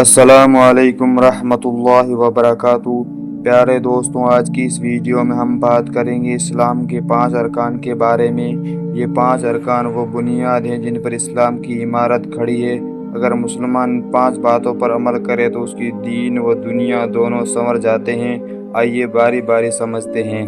السلام علیکم ورحمۃ اللہ وبرکاتہ۔ پیارے دوستوں، آج کی اس ویڈیو میں ہم بات کریں گے اسلام کے 5 ارکان کے بارے میں۔ یہ 5 ارکان وہ بنیاد ہیں جن پر اسلام کی عمارت کھڑی ہے۔ اگر مسلمان 5 باتوں پر عمل کرے تو اس کی دین و دنیا دونوں سنور جاتے ہیں۔ آئیے باری باری سمجھتے ہیں۔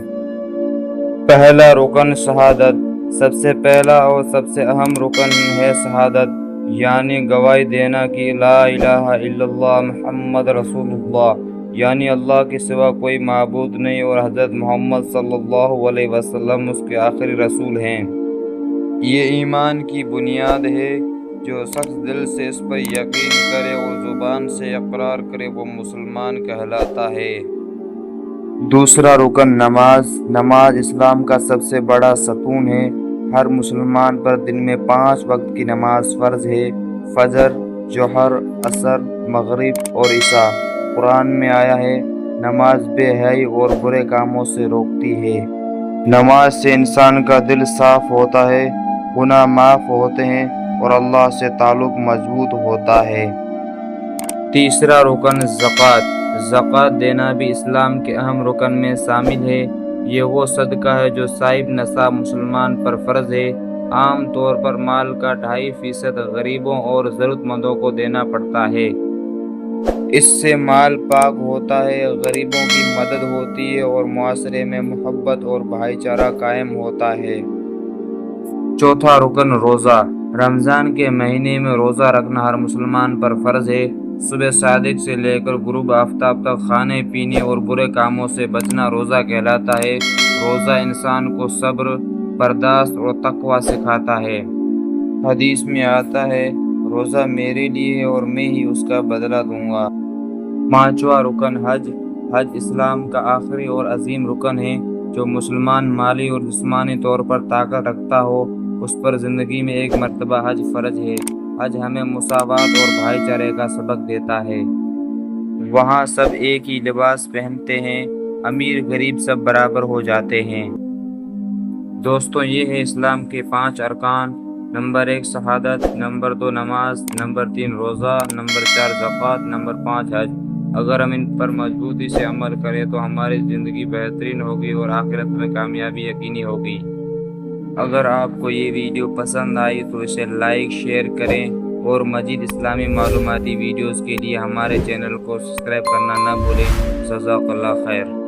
پہلا رکن شہادت۔ سب سے پہلا اور سب سے اہم رکن ہے شہادت، یعنی گواہی دینا کہ لا الہ الا اللہ محمد رسول اللہ، یعنی اللہ کے سوا کوئی معبود نہیں اور حضرت محمد صلی اللہ علیہ وسلم اس کے آخری رسول ہیں۔ یہ ایمان کی بنیاد ہے۔ جو شخص دل سے اس پر یقین کرے اور زبان سے اقرار کرے وہ مسلمان کہلاتا ہے۔ دوسرا رکن نماز۔ نماز اسلام کا سب سے بڑا ستون ہے۔ ہر مسلمان پر دن میں 5 وقت کی نماز فرض ہے: فجر، ظہر، عصر، مغرب اور عشاء۔ قرآن میں آیا ہے، نماز بے حیائی اور برے کاموں سے روکتی ہے۔ نماز سے انسان کا دل صاف ہوتا ہے، گناہ معاف ہوتے ہیں اور اللہ سے تعلق مضبوط ہوتا ہے۔ تیسرا رکن زکوٰۃ۔ زکوٰۃ دینا بھی اسلام کے اہم رکن میں شامل ہے۔ یہ وہ صدقہ ہے جو صاحب نصاب مسلمان پر فرض ہے۔ عام طور پر مال کا 2.5% غریبوں اور ضرورت مندوں کو دینا پڑتا ہے۔ اس سے مال پاک ہوتا ہے، غریبوں کی مدد ہوتی ہے اور معاشرے میں محبت اور بھائی چارہ قائم ہوتا ہے۔ چوتھا رکن روزہ۔ رمضان کے مہینے میں روزہ رکھنا ہر مسلمان پر فرض ہے۔ صبح صادق سے لے کر غروب آفتاب تک کھانے پینے اور برے کاموں سے بچنا روزہ کہلاتا ہے۔ روزہ انسان کو صبر، برداشت اور تقوی سکھاتا ہے۔ حدیث میں آتا ہے، روزہ میرے لیے ہے اور میں ہی اس کا بدلہ دوں گا۔ پانچواں رکن حج۔ حج اسلام کا آخری اور عظیم رکن ہے۔ جو مسلمان مالی اور جسمانی طور پر طاقت رکھتا ہو اس پر زندگی میں ایک مرتبہ حج فرض ہے۔ حج ہمیں مساوات اور بھائی چارے کا سبق دیتا ہے۔ وہاں سب ایک ہی لباس پہنتے ہیں، امیر غریب سب برابر ہو جاتے ہیں۔ دوستوں، یہ ہے اسلام کے 5 ارکان۔ نمبر 1 شہادت، نمبر 2 نماز، نمبر 3 روزہ، نمبر 4 زکوٰۃ، نمبر 5 حج۔ اگر ہم ان پر مضبوطی سے عمل کریں تو ہماری زندگی بہترین ہوگی اور آخرت میں کامیابی یقینی ہوگی۔ اگر آپ کو یہ ویڈیو پسند آئی تو اسے لائک شیئر کریں اور مزید اسلامی معلوماتی ویڈیوز کے لیے ہمارے چینل کو سبسکرائب کرنا نہ بھولیں۔ جزاک اللہ خیر۔